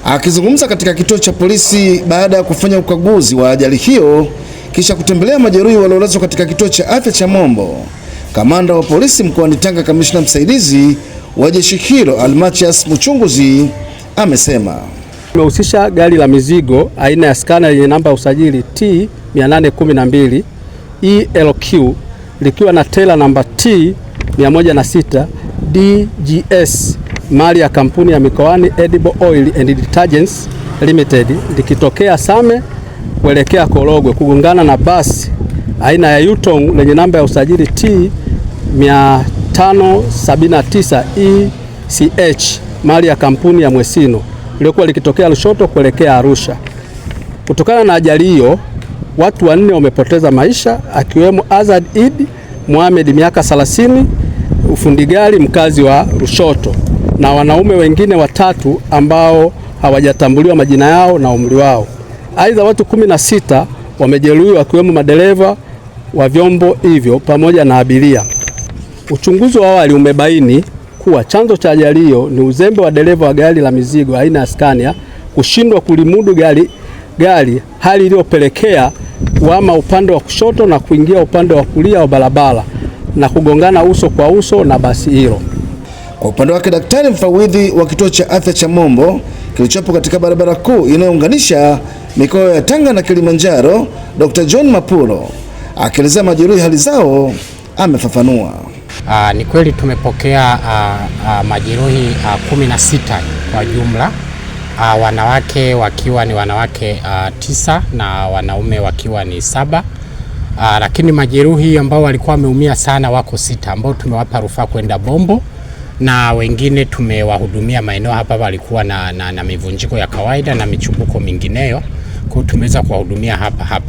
Akizungumza katika kituo cha polisi baada ya kufanya ukaguzi wa ajali hiyo kisha kutembelea majeruhi waliolazwa katika kituo cha afya cha Mombo, kamanda wa polisi mkoani Tanga, kamishna msaidizi wa jeshi hilo Almachas Muchunguzi amesema tumehusisha gari la mizigo aina ya Scania yenye namba ya usajili T 812 ELQ likiwa na tela namba T 106 DGS mali ya kampuni ya mikoani Edible Oil and Detergents Limited likitokea Same kuelekea Korogwe kugongana na basi aina ya Yutong lenye namba ya usajili T 579 ECH mali ya kampuni ya Mwesino lilikuwa likitokea Lushoto kuelekea Arusha. Kutokana na ajali hiyo, watu 4 wamepoteza maisha akiwemo Azad Idi Mohamed miaka 30, ufundi gari mkazi wa Lushoto, na wanaume wengine 3 ambao hawajatambuliwa majina yao na umri wao. Aidha, watu 16 wamejeruhiwa wakiwemo madereva wa vyombo hivyo pamoja na abiria. Uchunguzi wa awali umebaini kuwa chanzo cha ajali hiyo ni uzembe wa dereva wa gari la mizigo aina ya Scania kushindwa kulimudu gari, hali iliyopelekea kuhama upande wa kushoto na kuingia upande wa kulia wa barabara na kugongana uso kwa uso na basi hilo. Kwa upande wake, daktari mfawidhi wa kituo cha afya cha Mombo kilichopo katika barabara kuu inayounganisha mikoa ya Tanga na Kilimanjaro, Dr. John Mapulo akielezea majeruhi hali zao amefafanua. Ni kweli tumepokea majeruhi 16 kwa jumla, wanawake wakiwa ni wanawake 9 na wanaume wakiwa ni 7, lakini majeruhi ambao walikuwa wameumia sana wako 6 ambao tumewapa rufaa kwenda Bombo, na wengine tumewahudumia maeneo hapa walikuwa na mivunjiko ya kawaida na michubuko mingineyo, kwa tumeweza kuwahudumia hapa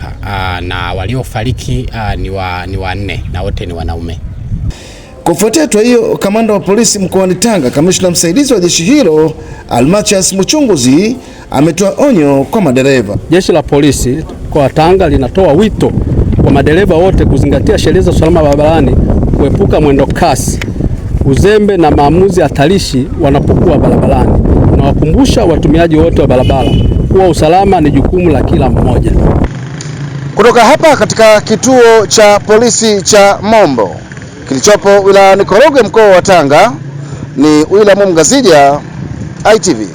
na waliofariki ni 4 na wote ni wanaume. Kufuatia hatua hiyo, kamanda wa polisi mkoani Tanga, kamishna msaidizi wa jeshi hilo Almachas Muchunguzi ametoa onyo kwa madereva. Jeshi la polisi kwa Tanga linatoa wito kwa madereva wote kuzingatia sheria za usalama barabarani, kuepuka mwendo kasi, uzembe na maamuzi hatarishi wanapokuwa barabarani. Tunawakumbusha watumiaji wote wa barabara kuwa usalama ni jukumu la kila mmoja. Kutoka hapa katika kituo cha polisi cha Mombo kilichopo wilayani Korogwe mkoa wa Tanga, ni William Mgazija, ITV.